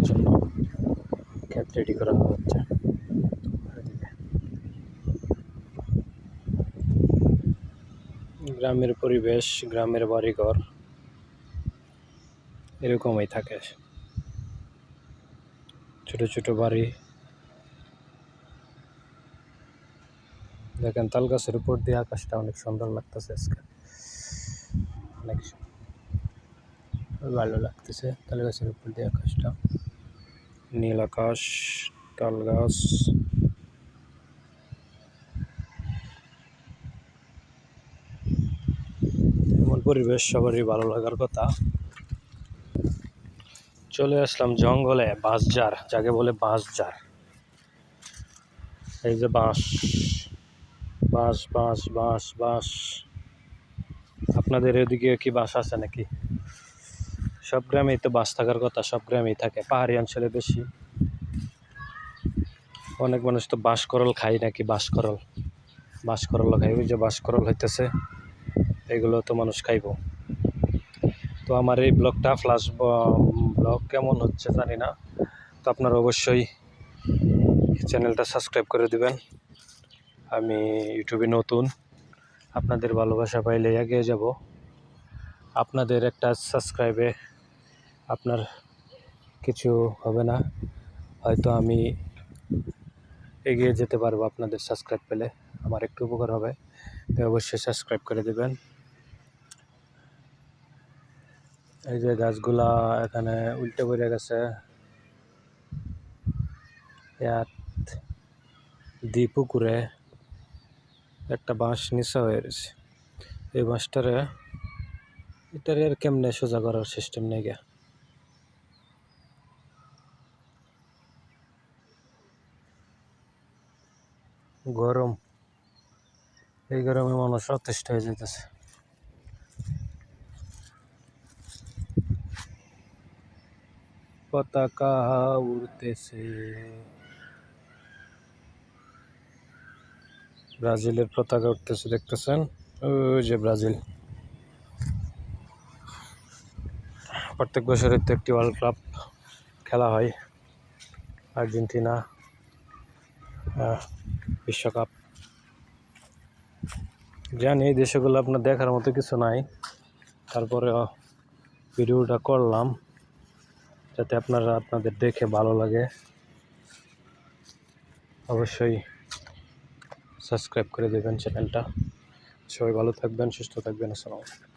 করার জন্য ক্ষেত রেডি করা হচ্ছে। গ্রামের পরিবেশ, গ্রামের বাড়িঘর এরকমই থাকে, ছোট ছোট বাড়ি। দেখেন তাল গাছের উপর দিয়ে আকাশটা অনেক সুন্দর লাগতেছে, আজকে অনেক ভালো লাগতেছে। তাল গাছের উপর দিয়ে আকাশটা, নীল আকাশ, তাল গাছ। এমন পরিবেশ সবারই ভালো লাগার কথা। চলে আসলাম জঙ্গলে, বাঁশঝাড় যাকে বলে বাঁশঝাড়। এই যে বাঁশ, বাঁশ বাঁশ বাঁশ বাঁশ। আপনাদের এদিকে কি বাঁশ আছে নাকি? সব গ্রামেই তো বাঁশ থাকার কথা, সব গ্রামেই থাকে, পাহাড়ি অঞ্চলে বেশি। অনেক মানুষ তো বাঁশকরল খায় নাকি, বাঁশকরল, বাঁশকরল খাই। ওই যে বাঁশকরল হইতেছে, এগুলো তো মানুষ খাইব। তো আমার এই ব্লগটা ফ্লাশ ব্লগ কেমন হচ্ছে জানি না, তো আপনারা অবশ্যই চ্যানেলটা সাবস্ক্রাইব করে দিবেন। আমি ইউটিউবে নতুন, আপনাদের ভালোবাসা পাইলে এগিয়ে যাব। আপনাদের একটা সাবস্ক্রাইবে আপনার কিছু হবে না, হয়তো আমি এগিয়ে যেতে পারবো। আপনাদের সাবস্ক্রাইব পেলে আমার একটু উপকার হবে, তাই অবশ্যই সাবস্ক্রাইব করে দিবেন। এই যে গাছগুলা এখানে উল্টে পড়ে গেছে, পুকুরে একটা বাঁশ নিচা হয়ে গেছে। এই বাঁশটারে এটারে আর কেমনে সোজা করার সিস্টেম নেই গা। গরম, এই গরমে মানুষ অতিষ্ঠ হয়ে যেতেছে। পতাকা উড়তেছে, ব্রাজিলের পতাকা উঠতেছে, দেখতেছেন? ওই যে ব্রাজিল। প্রত্যেক বছরের তো একটি ওয়ার্ল্ড কাপ খেলা হয়, আর্জেন্টিনা বিশ্বকাপ। জানি এই দেশগুলো আপনার দেখার মতো কিছু নাই, তারপরে ভিডিওটা করলাম যাতে আপনাদের দেখে ভালো লাগে। অবশ্যই সাবস্ক্রাইব করে দেবেন চ্যানেলটা। সবাই ভালো থাকবেন, সুস্থ থাকবেন। আসসালামু আলাইকুম।